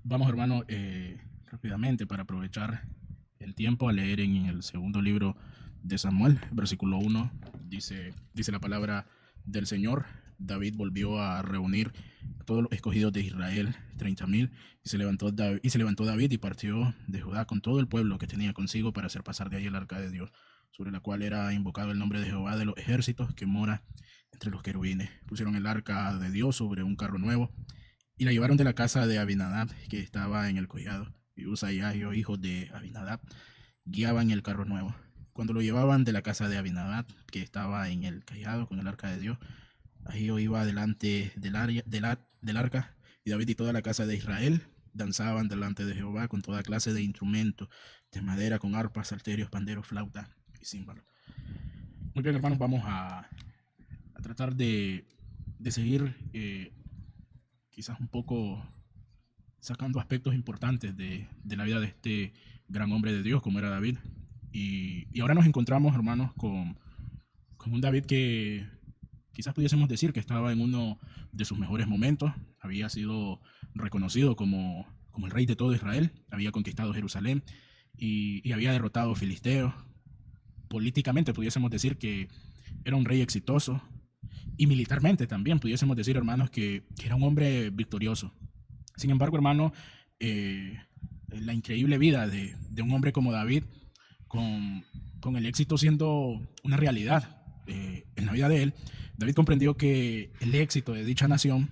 Vamos, hermano, rápidamente para aprovechar el tiempo a leer en el segundo libro de Samuel, versículo 1, dice la palabra del Señor. David volvió a reunir a todos los escogidos de Israel, 30,000, y se levantó David y partió de Judá con todo el pueblo que tenía consigo para hacer pasar de ahí el arca de Dios, sobre la cual era invocado el nombre de Jehová de los ejércitos, que mora entre los querubines. Pusieron el arca de Dios sobre un carro nuevo y la llevaron de la casa de Abinadab, que estaba en el collado. Y Usa y Ahio, hijos de Abinadab, guiaban el carro nuevo. Cuando lo llevaban de la casa de Abinadab, que estaba en el collado con el arca de Dios, Ahio iba delante del arca, y David y toda la casa de Israel danzaban delante de Jehová con toda clase de instrumentos de madera, con arpas, salterios, panderos, flauta y címbalos. Muy bien, hermanos, vamos a tratar de seguir quizás un poco sacando aspectos importantes de la vida de este gran hombre de Dios como era David. Y ahora nos encontramos, hermanos, con un David que quizás pudiésemos decir que estaba en uno de sus mejores momentos. Había sido reconocido como el rey de todo Israel, había conquistado Jerusalén y había derrotado filisteos. Políticamente pudiésemos decir que era un rey exitoso, y militarmente también pudiésemos decir, hermanos, que era un hombre victorioso. Sin embargo, hermano, la increíble vida de un hombre como David, con el éxito siendo una realidad en la vida de él, David comprendió que el éxito de dicha nación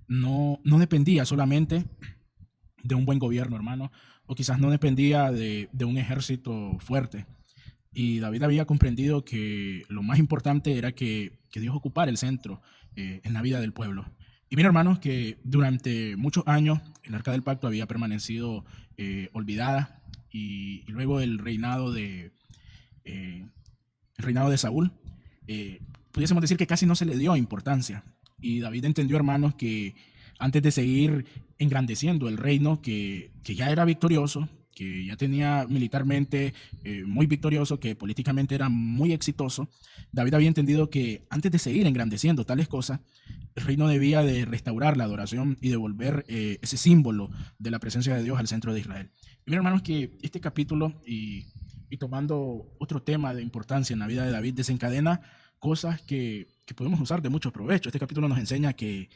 no dependía solamente de un buen gobierno, hermano, o quizás no dependía de un ejército fuerte. Y David había comprendido que lo más importante era que Dios ocupara el centro en la vida del pueblo. Y mira, hermanos, que durante muchos años el Arca del Pacto había permanecido olvidada, y luego eh, el reinado de Saúl, pudiésemos decir que casi no se le dio importancia. Y David entendió, hermanos, que antes de seguir engrandeciendo el reino que ya era victorioso, que ya tenía militarmente muy victorioso, que políticamente era muy exitoso, David había entendido que antes de seguir engrandeciendo tales cosas, el reino debía de restaurar la adoración y devolver ese símbolo de la presencia de Dios al centro de Israel. Y mira, hermanos, que este capítulo, y tomando otro tema de importancia en la vida de David, desencadena cosas que podemos usar de mucho provecho. Este capítulo nos enseña que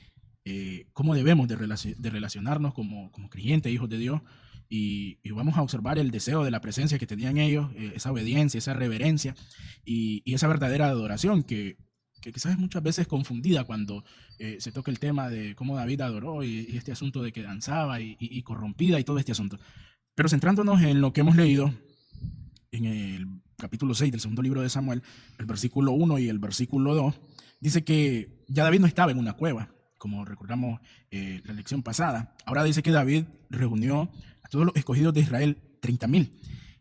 cómo debemos de relacionarnos como creyentes, hijos de Dios, y vamos a observar el deseo de la presencia que tenían ellos, esa obediencia, esa reverencia y esa verdadera adoración que quizás es muchas veces confundida cuando se toca el tema de cómo David adoró, y este asunto de que danzaba y corrompida y todo este asunto. Pero centrándonos en lo que hemos leído en el capítulo 6 del segundo libro de Samuel, el versículo 1 y el versículo 2, dice que ya David no estaba en una cueva, como recordamos la lección pasada. Ahora dice que David reunió a todos los escogidos de Israel, 30,000.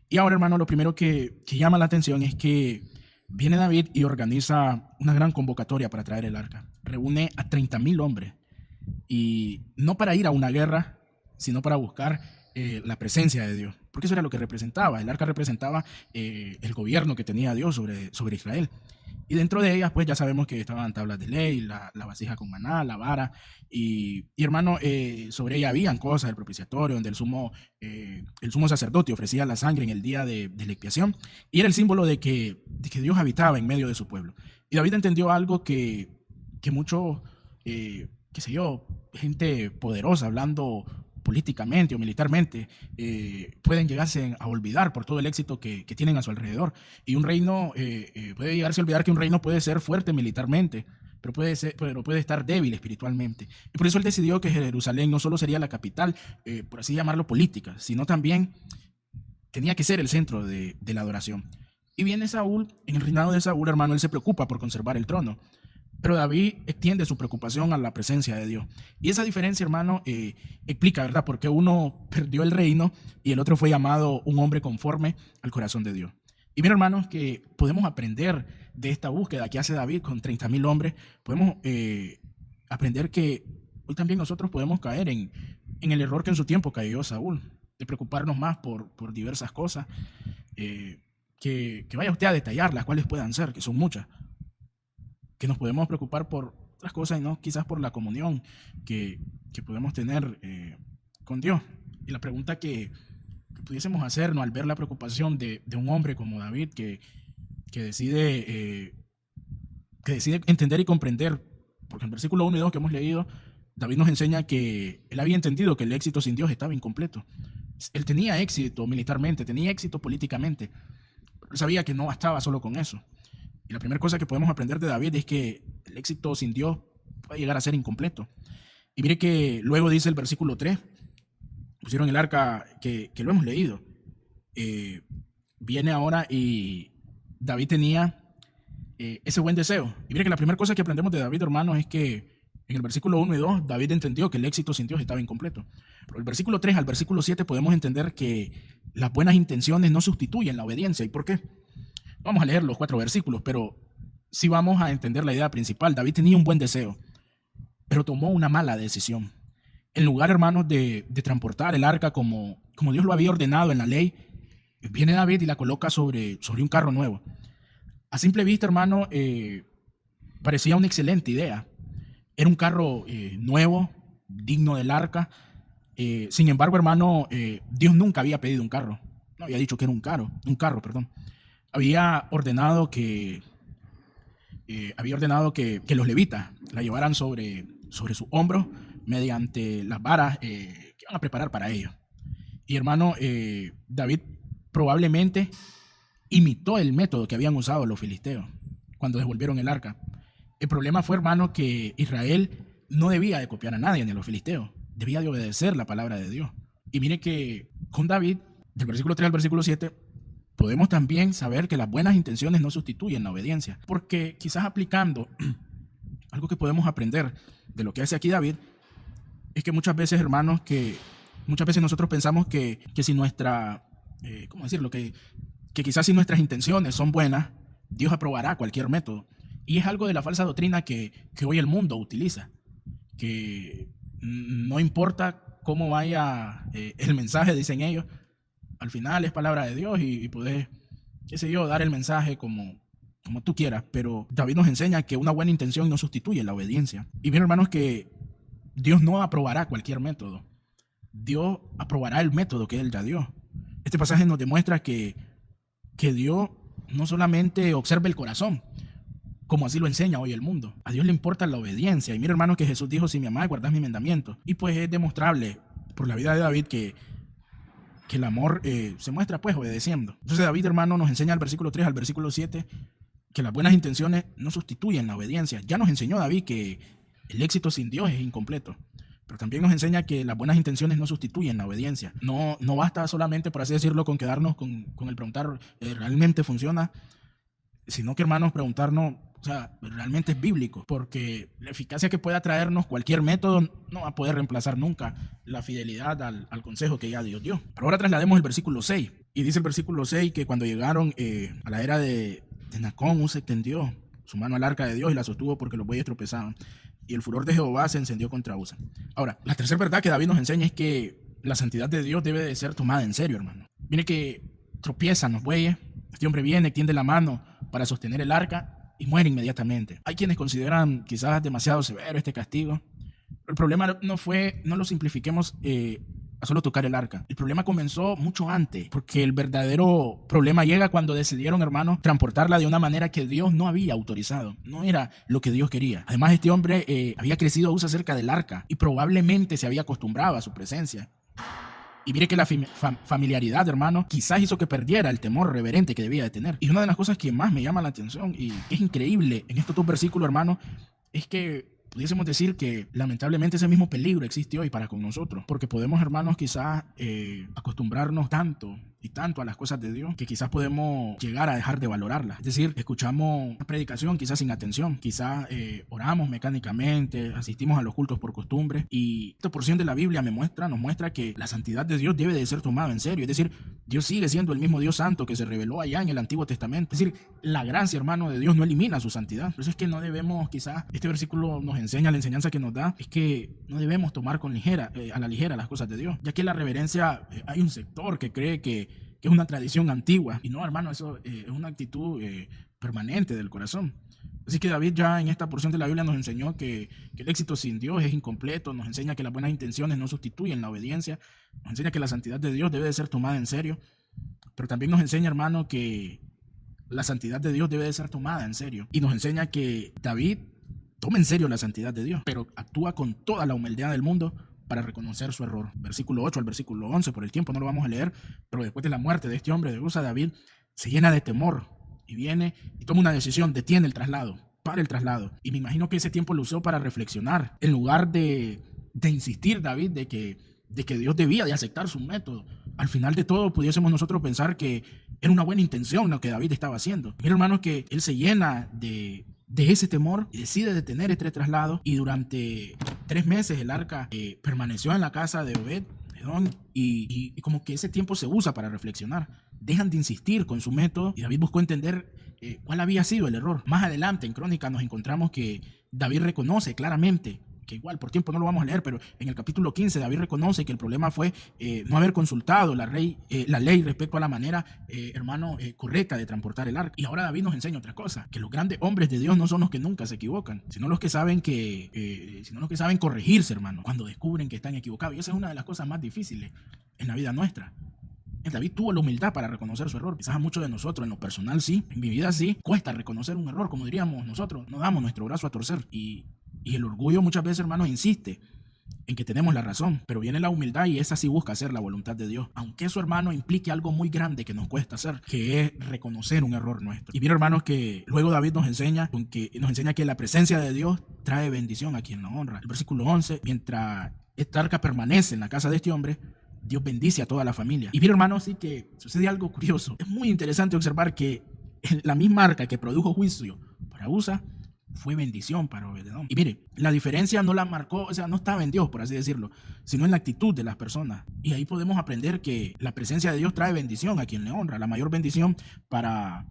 Y ahora, hermano, lo primero que llama la atención es que viene David y organiza una gran convocatoria para traer el arca. Reúne a 30,000 hombres, y no para ir a una guerra, sino para buscar la presencia de Dios. Porque eso era lo que representaba. El arca representaba el gobierno que tenía Dios sobre Israel. Y dentro de ellas, pues ya sabemos que estaban tablas de ley, la vasija con maná, la vara, y hermano, sobre ella habían cosas, el propiciatorio, donde el sumo sacerdote ofrecía la sangre en el día de la expiación, y era el símbolo de que Dios habitaba en medio de su pueblo. Y David entendió algo que muchos, qué sé yo, gente poderosa, hablando políticamente o militarmente, pueden llegarse a olvidar por todo el éxito que tienen a su alrededor. Y un reino puede llegarse a olvidar que un reino puede ser fuerte militarmente, pero puede estar débil espiritualmente. Y por eso él decidió que Jerusalén no solo sería la capital, por así llamarlo, política, sino también tenía que ser el centro de la adoración. Y viene Saúl, en el reinado de Saúl, hermano, él se preocupa por conservar el trono. Pero David extiende su preocupación a la presencia de Dios. Y esa diferencia, hermano, explica, ¿verdad?, por qué uno perdió el reino y el otro fue llamado un hombre conforme al corazón de Dios. Y mira, hermanos, que podemos aprender de esta búsqueda que hace David con 30,000 hombres. Podemos aprender que hoy también nosotros podemos caer en el error que en su tiempo cayó Saúl, de preocuparnos más por diversas cosas, que vaya usted a detallar las cuales puedan ser, que son muchas, que nos podemos preocupar por otras cosas y no quizás por la comunión que podemos tener con Dios. Y la pregunta que pudiésemos hacernos al ver la preocupación de un hombre como David que decide, que decide entender y comprender, porque en el versículo 1 y 2 que hemos leído, David nos enseña que él había entendido que el éxito sin Dios estaba incompleto. Él tenía éxito militarmente, tenía éxito políticamente, pero él sabía que no bastaba solo con eso. Y la primera cosa que podemos aprender de David es que el éxito sin Dios puede llegar a ser incompleto. Y mire que luego dice el versículo 3, pusieron el arca que lo hemos leído. Viene ahora y David tenía ese buen deseo. Y mire que la primera cosa que aprendemos de David, hermanos, es que en el versículo 1 y 2, David entendió que el éxito sin Dios estaba incompleto. Pero el versículo 3 al versículo 7 podemos entender que las buenas intenciones no sustituyen la obediencia. ¿Y por qué? Vamos a leer los 4 versículos, pero sí vamos a entender la idea principal. David tenía un buen deseo, pero tomó una mala decisión. En lugar, hermanos, de transportar el arca como Dios lo había ordenado en la ley, viene David y la coloca sobre un carro nuevo. A simple vista, hermano, parecía una excelente idea. Era un carro nuevo, digno del arca. Sin embargo, hermano, Dios nunca había pedido un carro. No había dicho que era un carro, perdón. Había ordenado que los levitas la llevaran sobre sus hombros mediante las varas que iban a preparar para ellos. Y hermano, David probablemente imitó el método que habían usado los filisteos cuando devolvieron el arca. El problema fue, hermano, que Israel no debía de copiar a nadie ni a los filisteos, debía de obedecer la palabra de Dios. Y mire que con David, del versículo 3 al versículo 7, podemos también saber que las buenas intenciones no sustituyen la obediencia, porque quizás aplicando algo que podemos aprender de lo que hace aquí David, es que muchas veces, hermanos, muchas veces nosotros pensamos que si nuestra, ¿cómo decirlo? Que quizás si nuestras intenciones son buenas, Dios aprobará cualquier método. Y es algo de la falsa doctrina que hoy el mundo utiliza, que no importa cómo vaya el mensaje, dicen ellos, al final es palabra de Dios y puedes, qué sé yo, dar el mensaje como tú quieras. Pero David nos enseña que una buena intención no sustituye la obediencia. Y bien, hermanos, que Dios no aprobará cualquier método. Dios aprobará el método que Él ya dio. Este pasaje nos demuestra que Dios no solamente observa el corazón, como así lo enseña hoy el mundo. A Dios le importa la obediencia. Y mira, hermanos, que Jesús dijo: si me amáis, guardad mis mandamientos. Y pues es demostrable por la vida de David que el amor se muestra pues obedeciendo. Entonces David, hermano, nos enseña al versículo 3 al versículo 7 que las buenas intenciones no sustituyen la obediencia. Ya nos enseñó David que el éxito sin Dios es incompleto. Pero también nos enseña que las buenas intenciones no sustituyen la obediencia. No basta solamente, por así decirlo, con quedarnos con el preguntar ¿realmente funciona? Sino que, hermanos, preguntarnos, o sea, realmente es bíblico, porque la eficacia que pueda traernos cualquier método no va a poder reemplazar nunca la fidelidad al consejo que ya Dios dio. Pero ahora traslademos el versículo 6. Y dice el versículo 6 que cuando llegaron a la era de Nacón, Usa extendió su mano al arca de Dios y la sostuvo porque los bueyes tropezaban. Y el furor de Jehová se encendió contra Usa. Ahora, la tercera verdad que David nos enseña es que la santidad de Dios debe de ser tomada en serio, hermano. Mire que tropiezan los bueyes, este hombre viene, extiende la mano para sostener el arca y muere inmediatamente. Hay quienes consideran quizás demasiado severo este castigo. El problema no lo simplifiquemos a solo tocar el arca. El problema comenzó mucho antes, porque el verdadero problema llega cuando decidieron, hermanos, transportarla de una manera que Dios no había autorizado. No era lo que Dios quería. Además, este hombre había crecido a Usa cerca del arca y probablemente se había acostumbrado a su presencia. Y mire que la familiaridad, hermano, quizás hizo que perdiera el temor reverente que debía de tener. Y una de las cosas que más me llama la atención y es increíble en estos 2 versículos, hermano, es que pudiésemos decir que lamentablemente ese mismo peligro existe hoy para con nosotros, porque podemos, hermanos, quizás acostumbrarnos tanto y tanto a las cosas de Dios que quizás podemos llegar a dejar de valorarlas. Es decir, escuchamos una predicación quizás sin atención, quizás oramos mecánicamente, asistimos a los cultos por costumbre, y esta porción de la Biblia nos muestra que la santidad de Dios debe de ser tomada en serio. Es decir, Dios sigue siendo el mismo Dios santo que se reveló allá en el Antiguo Testamento. Es decir, la gracia, hermano, de Dios no elimina su santidad. Por eso es que no debemos, quizás este versículo nos enseña, la enseñanza que nos da es que no debemos tomar a la ligera las cosas de Dios, ya que la reverencia, hay un sector que cree que es una tradición antigua, y no, hermano, eso es una actitud permanente del corazón. Así que David ya en esta porción de la Biblia nos enseñó que el éxito sin Dios es incompleto, nos enseña que las buenas intenciones no sustituyen la obediencia, nos enseña que la santidad de Dios debe de ser tomada en serio, pero también nos enseña, hermano, que la santidad de Dios debe de ser tomada en serio. Y nos enseña que David toma en serio la santidad de Dios, pero actúa con toda la humildad del mundo para reconocer su error. Versículo 8 al versículo 11, por el tiempo no lo vamos a leer, pero después de la muerte de este hombre de Usa, David se llena de temor y viene y toma una decisión, detiene el traslado, para el traslado. Y me imagino que ese tiempo lo usó para reflexionar, en lugar de insistir David de que Dios debía de aceptar su método. Al final de todo pudiésemos nosotros pensar que era una buena intención lo que David estaba haciendo. Mira, hermanos, que él se llena de ese temor y decide detener este traslado, y durante 3 meses el arca permaneció en la casa de Obed Edom, y como que ese tiempo se usa para reflexionar. Dejan de insistir con su método y David buscó entender cuál había sido el error. Más adelante en Crónicas nos encontramos que David reconoce claramente, que igual por tiempo no lo vamos a leer, pero en el capítulo 15 David reconoce que el problema fue no haber consultado la ley respecto a la manera, correcta de transportar el arca. Y ahora David nos enseña otra cosa, que los grandes hombres de Dios no son los que nunca se equivocan, sino los que saben corregirse, hermano, cuando descubren que están equivocados. Y esa es una de las cosas más difíciles en la vida nuestra. David tuvo la humildad para reconocer su error. Quizás a muchos de nosotros, en lo personal sí, en mi vida sí, cuesta reconocer un error, como diríamos nosotros, no damos nuestro brazo a torcer. Y el orgullo muchas veces, hermanos, insiste en que tenemos la razón, pero viene la humildad y esa sí busca hacer la voluntad de Dios, aunque eso, hermano, implique algo muy grande que nos cuesta hacer, que es reconocer un error nuestro. Y mira, hermanos, que luego David nos enseña que la presencia de Dios trae bendición a quien lo honra. El versículo 11, mientras esta arca permanece en la casa de este hombre, Dios bendice a toda la familia. Y mira, hermanos, sí que sucede algo curioso. Es muy interesante observar que la misma arca que produjo juicio para Usa fue bendición para Obed-Edom. Y mire, la diferencia no la marcó, o sea, no estaba en Dios, por así decirlo, sino en la actitud de las personas. Y ahí podemos aprender que la presencia de Dios trae bendición a quien le honra. La mayor bendición para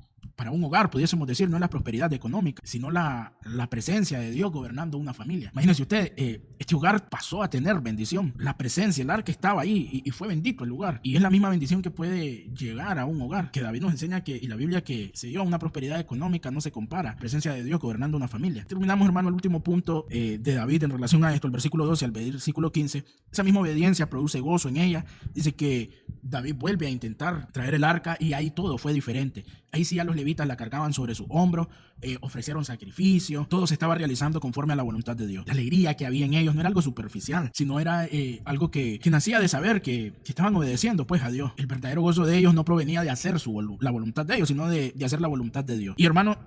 un hogar, pudiésemos decir, no es la prosperidad económica, sino la presencia de Dios gobernando una familia. Imagínense usted, este hogar pasó a tener bendición. La presencia, el arca estaba ahí y fue bendito el lugar. Y es la misma bendición que puede llegar a un hogar, que David nos enseña y la Biblia, que se dio una prosperidad económica no se compara. La presencia de Dios gobernando una familia. Terminamos, hermano, el último punto de David en relación a esto, el versículo 12 al versículo 15. Esa misma obediencia produce gozo en ella. Dice que David vuelve a intentar traer el arca y ahí todo fue diferente. Ahí sí ya los levitas la cargaban sobre sus hombros, ofrecieron sacrificios, todo se estaba realizando conforme a la voluntad de Dios. La alegría que había en ellos no era algo superficial, sino era algo que nacía de saber que estaban obedeciendo pues a Dios. El verdadero gozo de ellos no provenía de hacer la voluntad de ellos, sino de hacer la voluntad de Dios. Y hermano,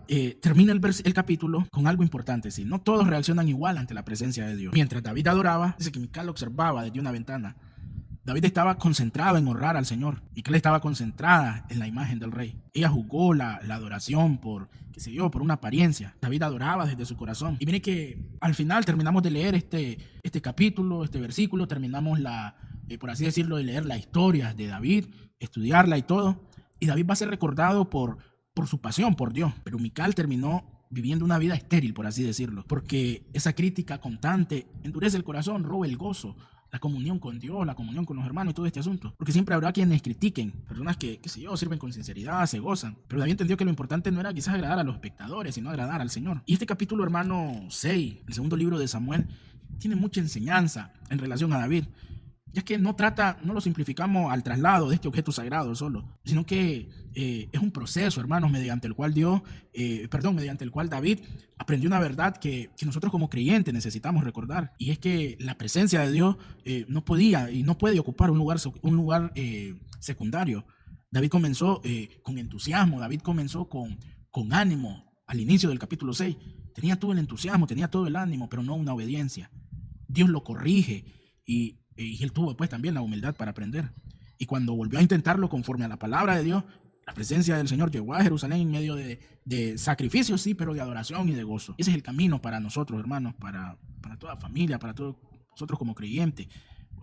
termina el capítulo con algo importante, ¿sí? No todos reaccionan igual ante la presencia de Dios. Mientras David adoraba, dice que Mical observaba desde una ventana. David estaba concentrado en honrar al Señor. Mical estaba concentrada en la imagen del rey. Ella juzgó la adoración por una apariencia. David adoraba desde su corazón. Y mire que al final terminamos de leer este capítulo, este versículo, terminamos por así decirlo, de leer la historia de David, estudiarla y todo. Y David va a ser recordado por su pasión por Dios. Pero Mical terminó viviendo una vida estéril, por así decirlo, porque esa crítica constante endurece el corazón, roba el gozo, la comunión con Dios, la comunión con los hermanos y todo este asunto. Porque siempre habrá quienes critiquen, personas que sirven con sinceridad, se gozan. Pero David entendió que lo importante no era quizás agradar a los espectadores, sino agradar al Señor. Y este capítulo, hermano 6, el segundo libro de Samuel, tiene mucha enseñanza en relación a David. Ya que no lo simplificamos al traslado de este objeto sagrado solo, sino que es un proceso, hermanos, mediante el cual David aprendió una verdad que nosotros como creyentes necesitamos recordar, y es que la presencia de Dios no podía y no puede ocupar un lugar secundario. David comenzó con entusiasmo, David comenzó con ánimo al inicio del capítulo 6. Tenía todo el entusiasmo, tenía todo el ánimo, pero no una obediencia. Dios lo corrige y él tuvo pues también la humildad para aprender. Y cuando volvió a intentarlo conforme a la palabra de Dios, la presencia del Señor llegó a Jerusalén en medio de sacrificios, sí, pero de adoración y de gozo. Ese es el camino para nosotros, hermanos, para toda familia, para todos nosotros como creyentes.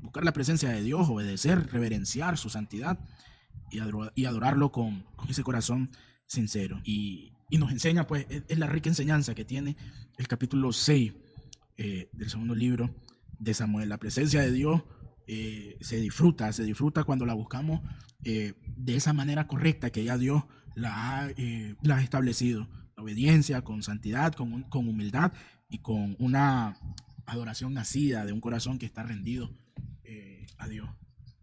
Buscar la presencia de Dios, obedecer, reverenciar su santidad y adorarlo con ese corazón sincero. Y nos enseña, pues, es la rica enseñanza que tiene el capítulo 6 del segundo libro de Samuel. La presencia de Dios se disfruta cuando la buscamos de esa manera correcta que ya Dios la ha establecido. La obediencia con santidad, con humildad y con una adoración nacida de un corazón que está rendido a Dios.